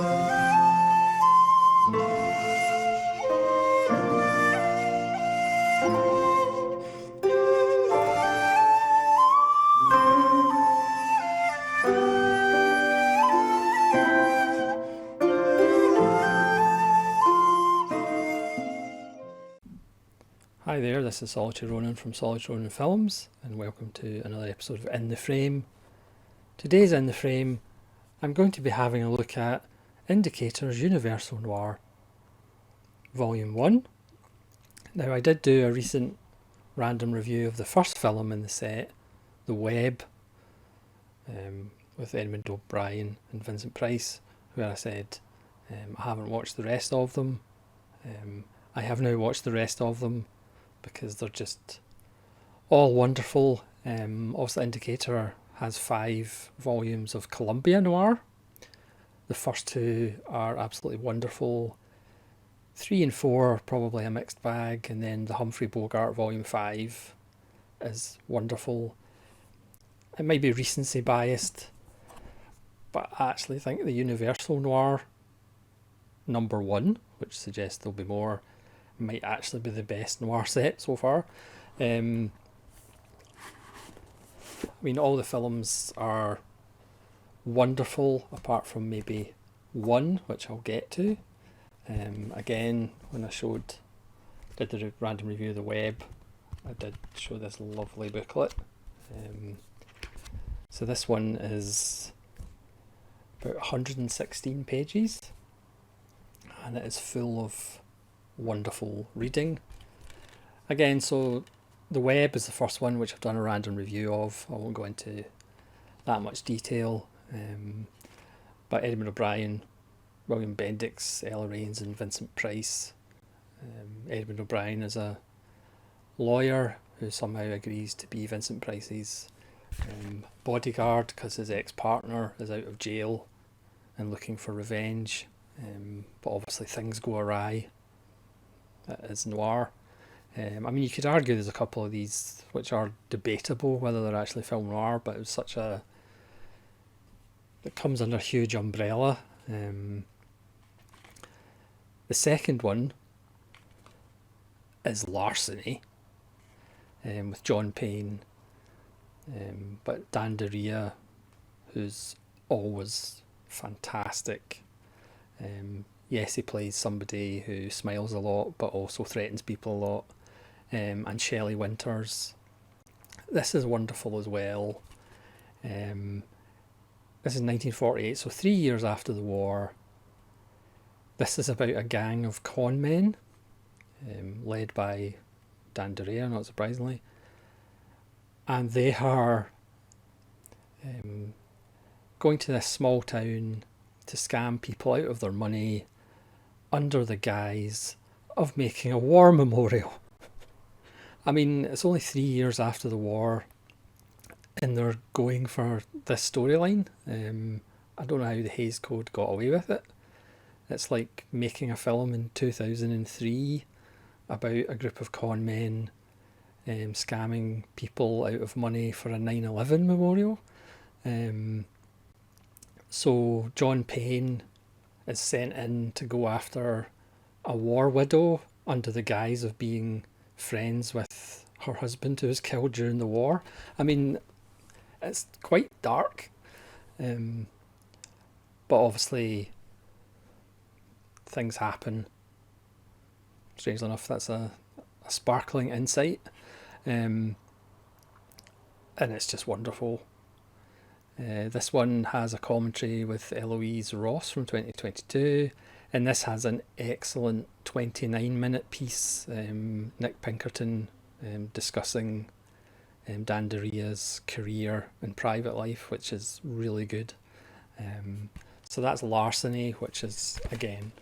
Hi there, this is Solitary Ronin from Solitary Ronin Films, and welcome to another episode of In the Frame. Today's In the Frame, I'm going to be having a look at Indicator's Universal Noir, Volume 1. Now, I did do a recent random review of the first film in the set, The Web, with Edmund O'Brien and Vincent Price, where I said I haven't watched the rest of them. I have now watched the rest of them, because they're just all wonderful. Also, Indicator has 5 volumes of Columbia Noir. The first 2 are absolutely wonderful. 3 and 4 are probably a mixed bag, and then the Humphrey Bogart Volume 5 is wonderful. It might be recency biased, but I actually think the Universal Noir number 1, which suggests there'll be more, might actually be the best noir set so far. I mean, all the films are wonderful, apart from maybe one, which I'll get to. Again, when I did the random review of The Web, I did show this lovely booklet. So this one is about 116 pages, and it is full of wonderful reading. Again, so The Web is the first one, which I've done a random review of. I won't go into that much detail. But Edmund O'Brien, William Bendix, Ella Raines and Vincent Price. Edmund O'Brien is a lawyer who somehow agrees to be Vincent Price's bodyguard because his ex-partner is out of jail and looking for revenge. But obviously things go awry. It is noir. I mean, you could argue there's a couple of these which are debatable whether they're actually film noir, but it was it comes under a huge umbrella. The second one is Larceny, with John Payne, but Dan Daria, who's always fantastic. Yes, he plays somebody who smiles a lot but also threatens people a lot. And Shelley Winters. This is wonderful as well. This is 1948, so 3 years after the war. This is about a gang of con men, led by Dan Daria, not surprisingly. And they are going to this small town to scam people out of their money under the guise of making a war memorial. I mean, it's only 3 years after the war and they're going for this storyline. I don't know how the Hays Code got away with it. It's like making a film in 2003 about a group of con men scamming people out of money for a 9/11 memorial. So John Payne is sent in to go after a war widow under the guise of being friends with her husband who was killed during the war. I mean, it's quite dark, but obviously things happen. Strangely enough, that's a sparkling insight, and it's just wonderful. This one has a commentary with Eloise Ross from 2022, and this has an excellent 29-minute piece, Nick Pinkerton discussing Dan Daria's career and private life, which is really good. So that's Larceny, which is, again,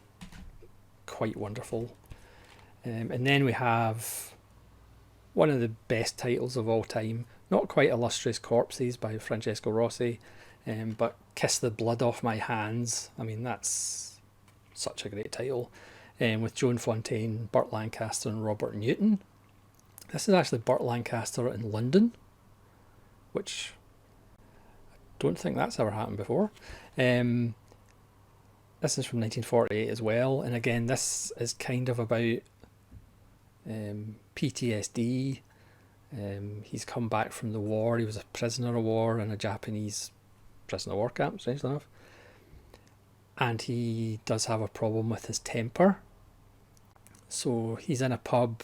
quite wonderful. And then we have one of the best titles of all time, not quite Illustrious Corpses by Francesco Rossi, but Kiss the Blood Off My Hands. I mean, that's such a great title. With Joan Fontaine, Burt Lancaster and Robert Newton. This is actually Burt Lancaster in London, which I don't think that's ever happened before. This is from 1948 as well, and again, this is kind of about PTSD. He's come back from the war. He was a prisoner of war in a Japanese prisoner of war camp, strangely enough. And he does have a problem with his temper. So he's in a pub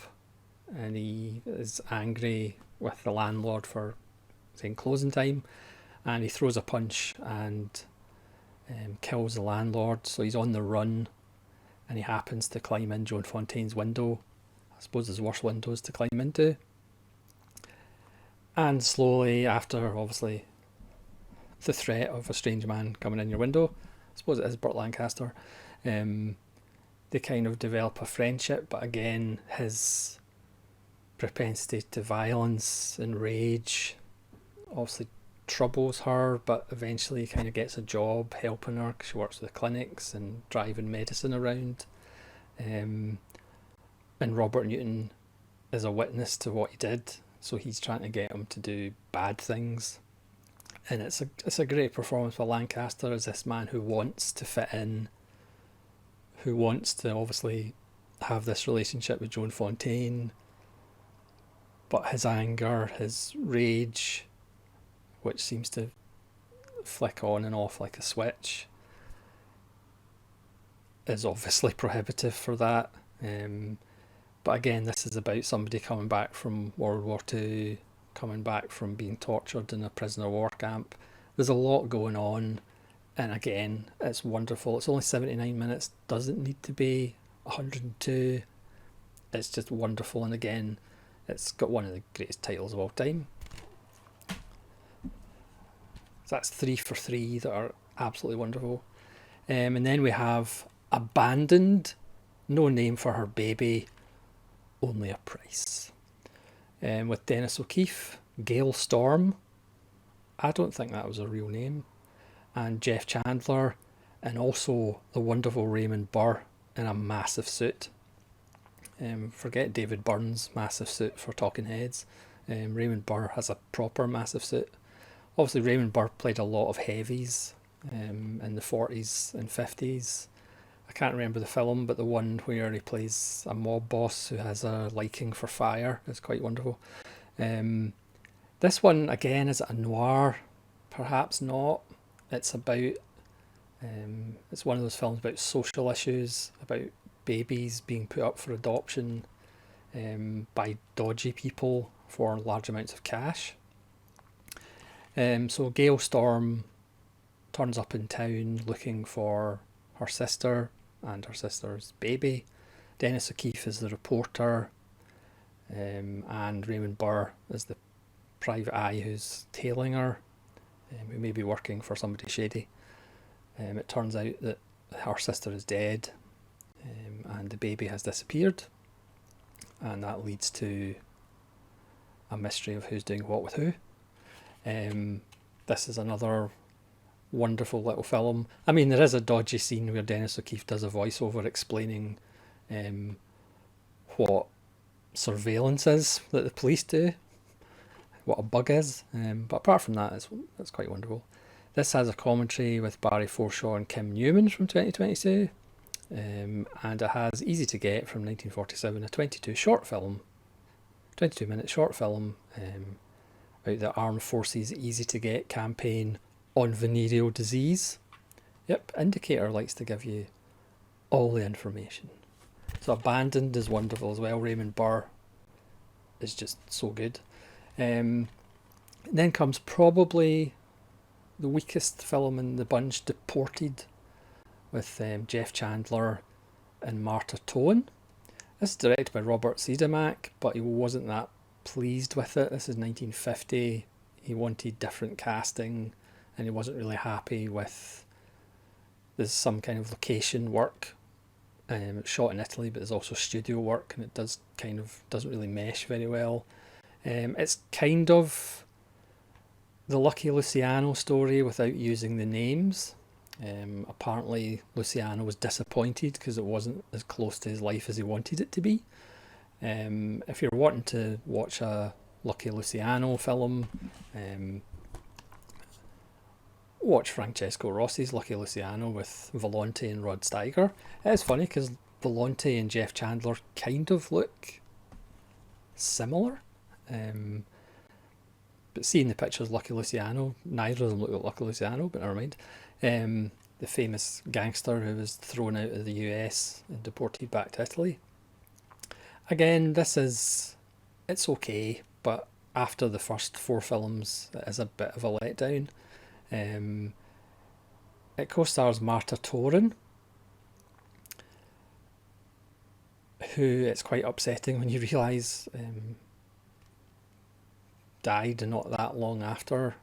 and he is angry with the landlord for saying closing time, and he throws a punch and kills the landlord. So he's on the run, and he happens to climb in Joan Fontaine's window. I suppose there's worse windows to climb into. And slowly, after obviously the threat of a strange man coming in your window, I suppose it is Burt Lancaster, they kind of develop a friendship. But again, his propensity to violence and rage obviously troubles her, but eventually he kind of gets a job helping her, 'cause she works with the clinics and driving medicine around. And Robert Newton is a witness to what he did, so he's trying to get him to do bad things. And it's a great performance by Lancaster as this man who wants to fit in, who wants to obviously have this relationship with Joan Fontaine, but his anger, his rage, which seems to flick on and off like a switch, is obviously prohibitive for that. But again, this is about somebody coming back from World War II, coming back from being tortured in a prisoner of war camp. There's a lot going on, and again, it's wonderful. It's only 79 minutes, doesn't need to be 102. It's just wonderful, and again, it's got one of the greatest titles of all time. So that's 3 for 3 that are absolutely wonderful. And then we have Abandoned, No Name for Her Baby, Only a Price. With Dennis O'Keefe, Gail Storm, I don't think that was a real name, and Jeff Chandler, and also the wonderful Raymond Burr in a massive suit. Forget David Byrne's massive suit for Talking Heads. Raymond Burr has a proper massive suit. Obviously, Raymond Burr played a lot of heavies in the 40s and 50s. I can't remember the film, but the one where he plays a mob boss who has a liking for fire is quite wonderful. This one, again, is a noir? Perhaps not. It's about, it's one of those films about social issues, about babies being put up for adoption by dodgy people for large amounts of cash. So Gail Storm turns up in town looking for her sister and her sister's baby. Dennis O'Keefe is the reporter, and Raymond Burr is the private eye who's tailing her, who may be working for somebody shady. It turns out that her sister is dead, and the baby has disappeared, and that leads to a mystery of who's doing what with who. This is another wonderful little film. I mean, there is a dodgy scene where Dennis O'Keefe does a voiceover explaining what surveillance is that the police do, what a bug is. But apart from that, it's quite wonderful. This has a commentary with Barry Forshaw and Kim Newman from 2022, and it has Easy to Get from 1947, a 22-minute short film about the Armed Forces Easy to Get campaign on venereal disease. Yep, Indicator likes to give you all the information. So Abandoned is wonderful as well. Raymond Burr is just so good. Then comes probably the weakest film in the bunch, Deported, with Jeff Chandler and Marta Towan. This is directed by Robert Siodmak, but he wasn't that pleased with it. This is 1950. He wanted different casting, and he wasn't really happy with, there's some kind of location work. It's shot in Italy, but there's also studio work, and it doesn't really mesh very well. It's kind of the Lucky Luciano story without using the names. Apparently Luciano was disappointed because it wasn't as close to his life as he wanted it to be. If you're wanting to watch a Lucky Luciano film, watch Francesco Rossi's Lucky Luciano with Volonte and Rod Steiger. It's funny because Volonte and Jeff Chandler kind of look similar. But seeing the pictures Lucky Luciano, neither of them look like Lucky Luciano, but never mind. The famous gangster who was thrown out of the US and deported back to Italy. Again, it's okay, but after the first 4 films, it is a bit of a letdown. It co-stars Marta Toren, who it's quite upsetting when you realise died not that long after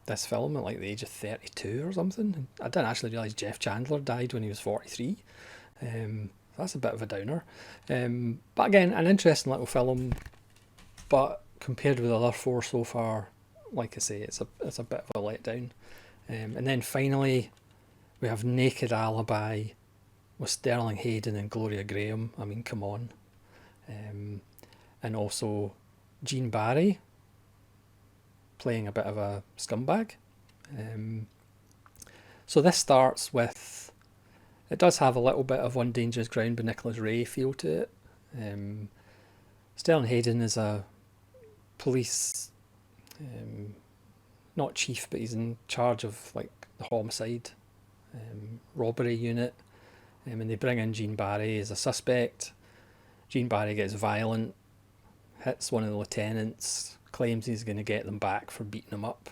this film, at like the age of 32 or something. I didn't actually realise Jeff Chandler died when he was 43. That's a bit of a downer. But again, an interesting little film, but compared with the other 4 so far, like I say, it's a bit of a letdown. And then finally, we have Naked Alibi with Sterling Hayden and Gloria Graham. I mean, come on. And also Gene Barry playing a bit of a scumbag. So this starts with, it does have a little bit of One Dangerous Ground by Nicholas Ray feel to it. Sterling Hayden is a police, not chief, but he's in charge of like the homicide robbery unit, and they bring in Gene Barry as a suspect. Gene Barry gets violent, hits one of the lieutenants, claims he's going to get them back for beating him up.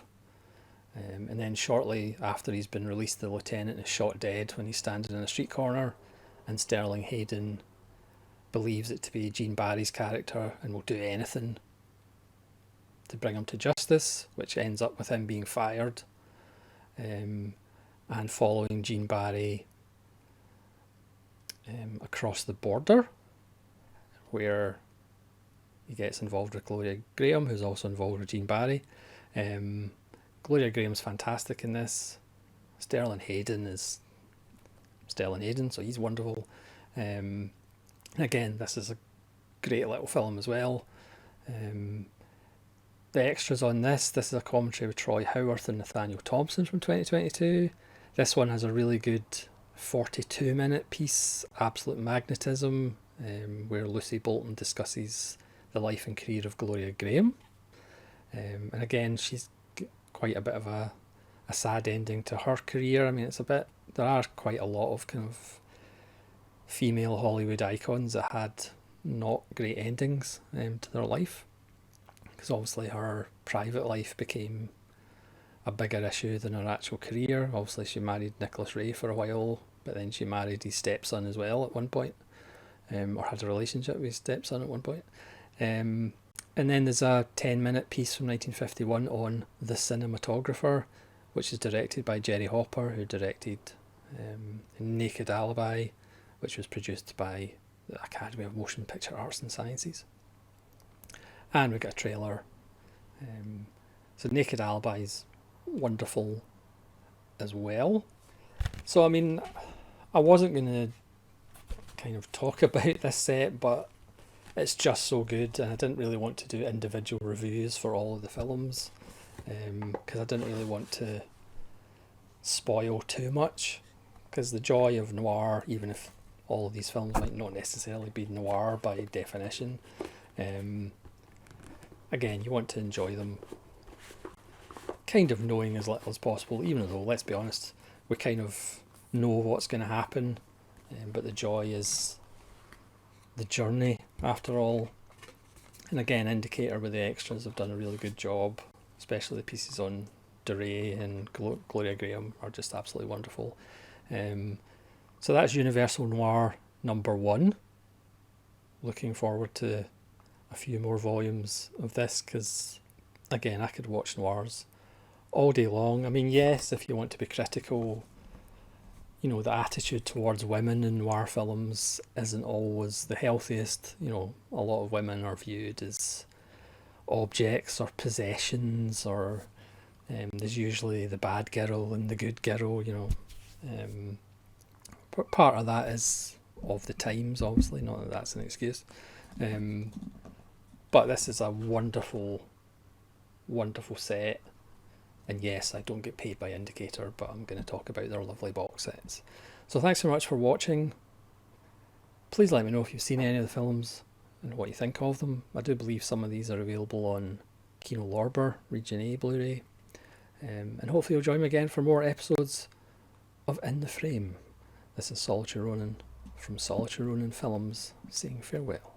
And then shortly after he's been released, the lieutenant is shot dead when he's standing in a street corner, and Sterling Hayden believes it to be Gene Barry's character and will do anything to bring him to justice, which ends up with him being fired and following Gene Barry across the border, where he gets involved with Gloria Graham, who's also involved with Gene Barry. Gloria Graham's fantastic in this. Sterling Hayden is Sterling Hayden, so he's wonderful. Again, this is a great little film as well. The extras on this is a commentary with Troy Howarth and Nathaniel Thompson from 2022. This one has a really good 42-minute piece, Absolute Magnetism, where Lucy Bolton discusses the life and career of Gloria Graham. And again, she's quite a bit of a sad ending to her career. I mean, there are quite a lot of kind of female Hollywood icons that had not great endings to their life, because obviously her private life became a bigger issue than her actual career. Obviously she married Nicholas Ray for a while, but then she married his stepson as well at one point, or had a relationship with his stepson at one point. And then there's a 10-minute piece from 1951 on The Cinematographer, which is directed by Jerry Hopper, who directed Naked Alibi, which was produced by the Academy of Motion Picture Arts and Sciences. And we got a trailer. So Naked Alibi is wonderful as well. So I mean, I wasn't going to kind of talk about this set, but it's just so good, and I didn't really want to do individual reviews for all of the films, because I didn't really want to spoil too much, because the joy of noir, even if all of these films might not necessarily be noir by definition, again, you want to enjoy them kind of knowing as little as possible, even though, let's be honest, we kind of know what's going to happen, but the joy is the journey after all. And again, Indicator with the extras have done a really good job, especially the pieces on DeRay and Gloria Graham are just absolutely wonderful. So that's Universal Noir #1. Looking forward to a few more volumes of this, because again, I could watch noirs all day long. I mean, yes, if you want to be critical, you know, the attitude towards women in noir films isn't always the healthiest. You know, a lot of women are viewed as objects or possessions, or there's usually the bad girl and the good girl, you know. Part of that is of the times, obviously, not that that's an excuse. But this is a wonderful, wonderful set. And yes, I don't get paid by Indicator, but I'm going to talk about their lovely box sets. So thanks so much for watching. Please let me know if you've seen any of the films and what you think of them. I do believe some of these are available on Kino Lorber Region A Blu-ray. And hopefully you'll join me again for more episodes of In the Frame. This is Solitary Ronin from Solitary Ronin Films saying farewell.